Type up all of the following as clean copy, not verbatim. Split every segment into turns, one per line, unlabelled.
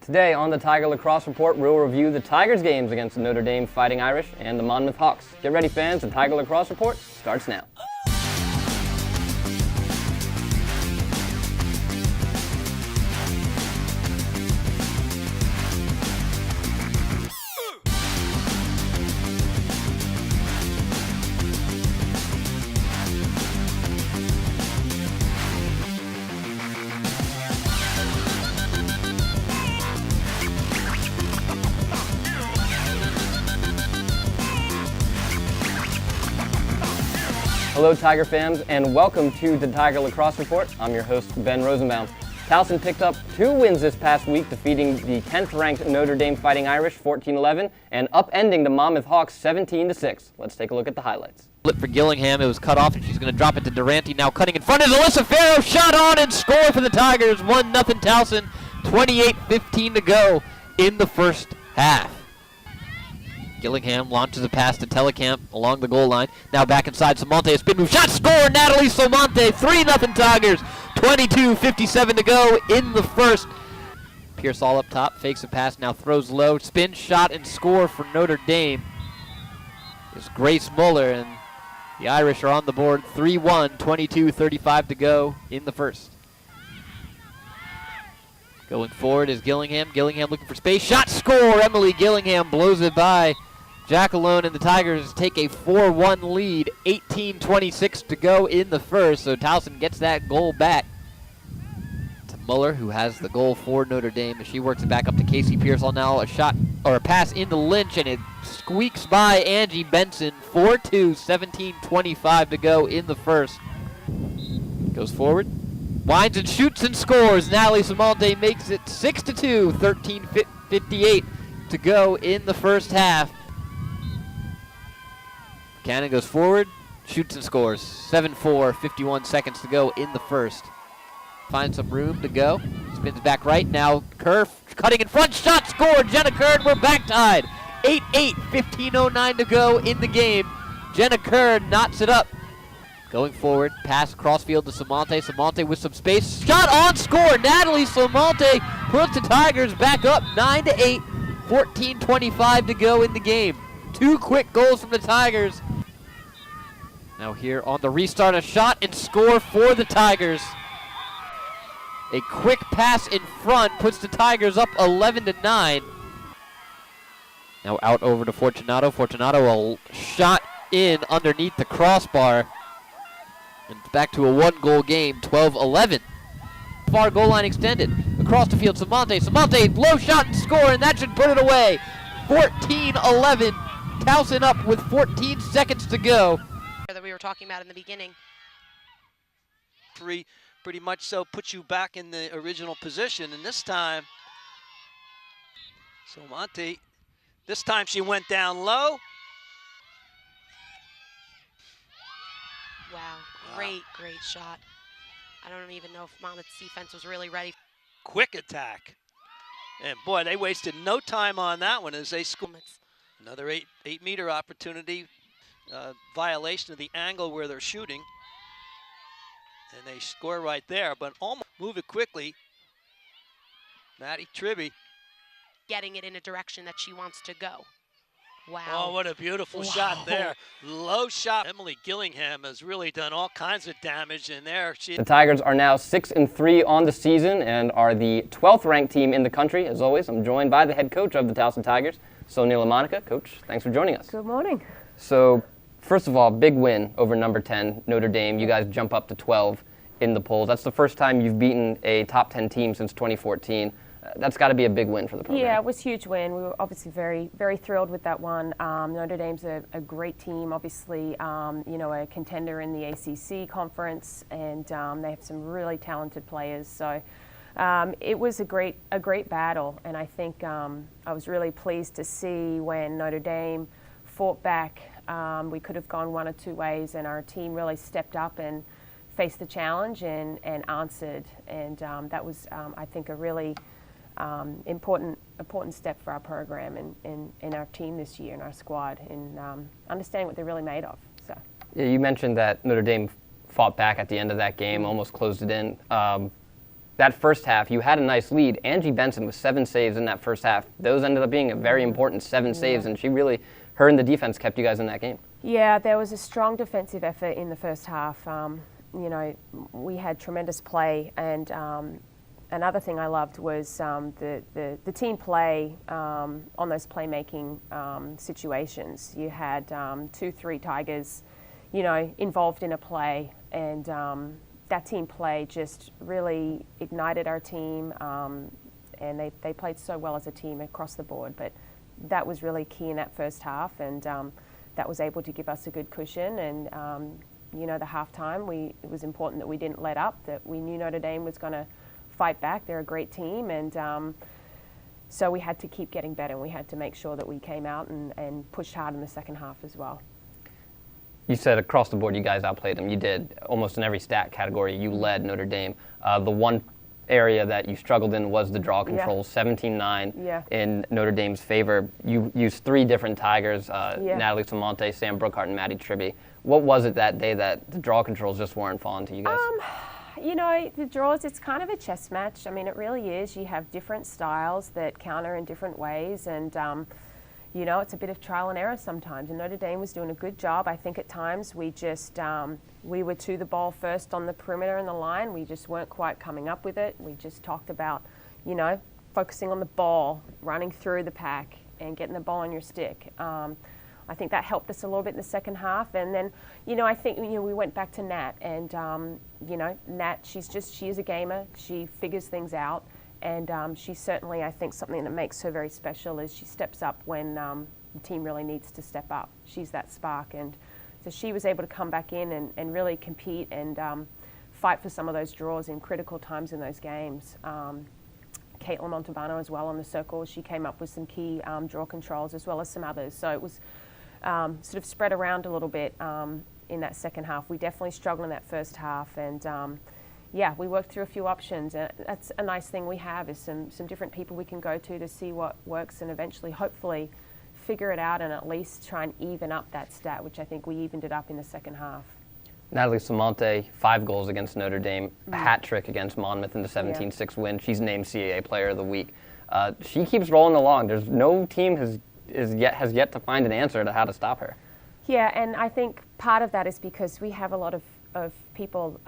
Today on the Tiger Lacrosse Report, we'll review the Tigers games against the Notre Dame Fighting Irish and the Monmouth Hawks. Get ready, fans. The Tiger Lacrosse Report starts now. Hello, Tiger fans, and welcome to the Tiger Lacrosse Report. I'm your host, Ben Rosenbaum. Towson picked up 2 wins this past week, defeating the 10th-ranked Notre Dame Fighting Irish 14-11 and upending the Monmouth Hawks 17-6. Let's take a look at the highlights.
Flip for Gillingham. It was cut off, and she's going to drop it to Durante. Now cutting in front is Alyssa Farrow. Shot on and score for the Tigers. 1-0 Towson. 28:15 to go in the first half. Gillingham launches a pass to Telekamp along the goal line. Now back inside Samonte. A spin move. Shot, score! Natalie Samonte. 3-0 Tigers. 22:57 to go in the first. Pierce all up top. Fakes a pass. Now throws low. Spin, shot, and score for Notre Dame is Grace Muller. And the Irish are on the board. 3-1. 22:35 to go in the first. Going forward is Gillingham. Gillingham looking for space. Shot, score! Emily Gillingham blows it by Jack alone, and the Tigers take a 4-1 lead. 18:26 to go in the first, so Towson gets that goal back to Muller, who has the goal for Notre Dame, as she works it back up to Casey Pearsall. Now a shot, or a pass into Lynch, and it squeaks by Angie Benson. 4-2, 17:25 to go in the first. Goes forward, winds and shoots and scores. Natalie Samonte makes it 6-2, 13:58 to go in the first half. Cannon goes forward, shoots and scores. 7-4, 51 seconds to go in the first. Finds some room to go. Spins back right. Now Kerr cutting in front. Shot, scored. Jenna Kerr, we're back tied. 8-8, 15:09 to go in the game. Jenna Kerr knots it up. Going forward, pass crossfield to Samonte. Samonte with some space. Shot on, score. Natalie Samonte puts the Tigers back up 9-8, 14:25 to go in the game. 2 quick goals from the Tigers. Now here on the restart, a shot and score for the Tigers. A quick pass in front puts the Tigers up 11-9. Now out over to Fortunato. Fortunato, a shot in underneath the crossbar. And back to a 1-goal game, 12-11. Far goal line extended. Across the field, Samonte. Samonte, low shot and score, and that should put it away. 14-11. Towson up with 14 seconds to go.
That we were talking about in the beginning.
Pretty much so puts you back in the original position, and this time, Samonte, this time she went down low.
Wow, great shot. I don't even know if Monmouth's defense was really ready.
Quick attack. And boy, they wasted no time on that one as they scored. Another 8-meter opportunity. Violation of the angle where they're shooting. And they score right there, but almost move it quickly. Maddie Tribby.
Getting it in a direction that she wants to go. Wow.
Oh, what a beautiful shot there. Low shot. Emily Gillingham has really done all kinds of damage in there.
The Tigers are now 6-3 on the season and are the 12th ranked team in the country. As always, I'm joined by the head coach of the Towson Tigers, Sonia LaMonica. Coach, thanks for joining us.
Good morning.
So, first of all, big win over number 10, Notre Dame. You guys jump up to 12 in the polls. That's the first time you've beaten a top 10 team since 2014. That's got to be a big win for the program.
Yeah, it was a huge win. We were obviously very, very thrilled with that one. Notre Dame's a great team, obviously, a contender in the ACC conference, and they have some really talented players. So it was a great battle, and I think I was really pleased to see when Notre Dame fought back. We could have gone one or two ways, and our team really stepped up and faced the challenge and answered. And that was, I think, a really important step for our program and our team this year and our squad in understanding what they're really made of. So.
Yeah, you mentioned that Notre Dame fought back at the end of that game, almost closed it in. that first half, you had a nice lead. Angie Benson with 7 saves in that first half. Those ended up being a very important 7 saves, and her and the defense kept you guys in that game.
Yeah, there was a strong defensive effort in the first half. We had tremendous play, and another thing I loved was the team play on those playmaking situations. You had 2-3 Tigers, involved in a play, and that team play just really ignited our team, and they played so well as a team across the board. But that was really key in that first half, and that was able to give us a good cushion. And the halftime, it was important that we didn't let up, that we knew Notre Dame was going to fight back. They're a great team, and so we had to keep getting better, and we had to make sure that we came out and pushed hard in the second half as well.
You said across the board you guys outplayed them. You did. Almost in every stat category, you led Notre Dame. The one area that you struggled in was the draw control, 17-9 in Notre Dame's favor. You used 3 different Tigers, Natalie Samonte, Sam Brookhart, and Maddie Tribby. What was it that day that the draw controls just weren't falling to you guys?
The draws, it's kind of a chess match. I mean, it really is. You have different styles that counter in different ways, and it's a bit of trial and error sometimes. And Notre Dame was doing a good job. I think at times we just, we were to the ball first on the perimeter and the line. We just weren't quite coming up with it. We just talked about, focusing on the ball, running through the pack, and getting the ball on your stick. I think that helped us a little bit in the second half. And then, I think, we went back to Nat. And, Nat, she is a gamer. She figures things out. And she's certainly, I think, something that makes her very special is she steps up when the team really needs to step up. She's that spark. And so she was able to come back in and really compete and fight for some of those draws in critical times in those games. Caitlin Montalbano as well on the circle. She came up with some key draw controls as well as some others. So it was sort of spread around a little bit in that second half. We definitely struggled in that first half, and we worked through a few options. And that's a nice thing we have is some different people we can go to see what works, and eventually, hopefully, figure it out and at least try and even up that stat, which I think we evened it up in the second half.
Natalie Samonte, 5 goals against Notre Dame, a hat trick against Monmouth in the 17-6 win. She's named CAA Player of the Week. She keeps rolling along. There's no team has yet to find an answer to how to stop her.
Yeah, and I think part of that is because we have a lot of people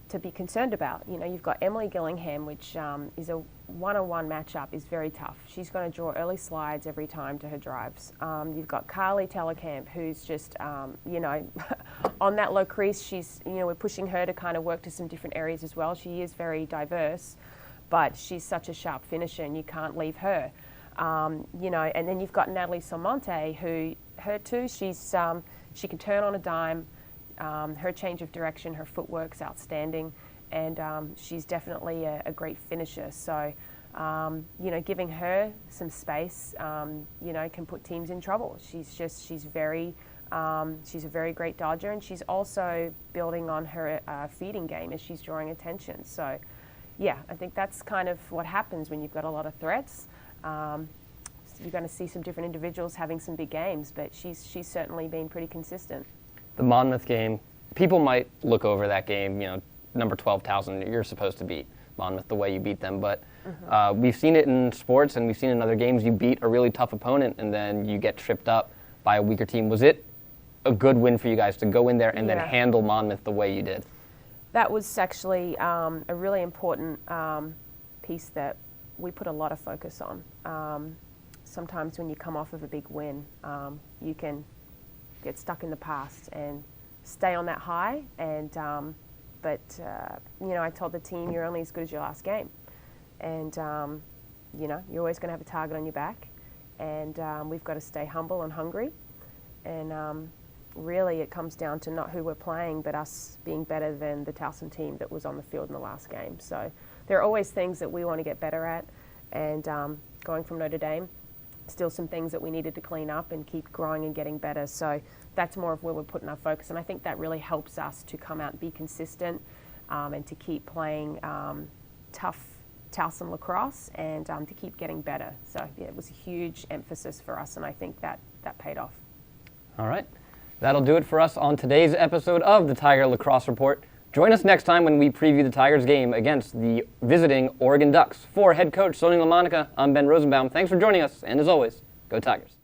to be concerned about. You've got Emily Gillingham, which is a one-on-one matchup, is very tough. She's going to draw early slides every time to her drives. You've got Carly Tellerkamp, who's just, on that low crease, we're pushing her to kind of work to some different areas as well. She is very diverse, but she's such a sharp finisher, and you can't leave her. And then you've got Natalie Samonte, who, her too, she can turn on a dime. Her change of direction, her footwork's outstanding, and she's definitely a great finisher. So, giving her some space, can put teams in trouble. She's a very great dodger, and she's also building on her feeding game as she's drawing attention. So, I think that's kind of what happens when you've got a lot of threats. You're going to see some different individuals having some big games, but she's certainly been pretty consistent.
The Monmouth game, people might look over that game, number 12 Towson, you're supposed to beat Monmouth the way you beat them, but we've seen it in sports and we've seen in other games, you beat a really tough opponent and then you get tripped up by a weaker team. Was it a good win for you guys to go in there and then handle Monmouth the way you did?
That was actually a really important piece that we put a lot of focus on. Sometimes when you come off of a big win, you can get stuck in the past and stay on that high. And but I told the team, you're only as good as your last game, and you're always going to have a target on your back, and we've got to stay humble and hungry. And really, it comes down to not who we're playing, but us being better than the Towson team that was on the field in the last game. So there are always things that we want to get better at, and going from Notre Dame, still some things that we needed to clean up and keep growing and getting better. So that's more of where we're putting our focus. And I think that really helps us to come out and be consistent and to keep playing tough Towson lacrosse and to keep getting better. So it was a huge emphasis for us, and I think that paid off.
All right. That'll do it for us on today's episode of the Tiger Lacrosse Report. Join us next time when we preview the Tigers game against the visiting Oregon Ducks. For head coach Sonia LaMonica, I'm Ben Rosenbaum. Thanks for joining us, and as always, go Tigers.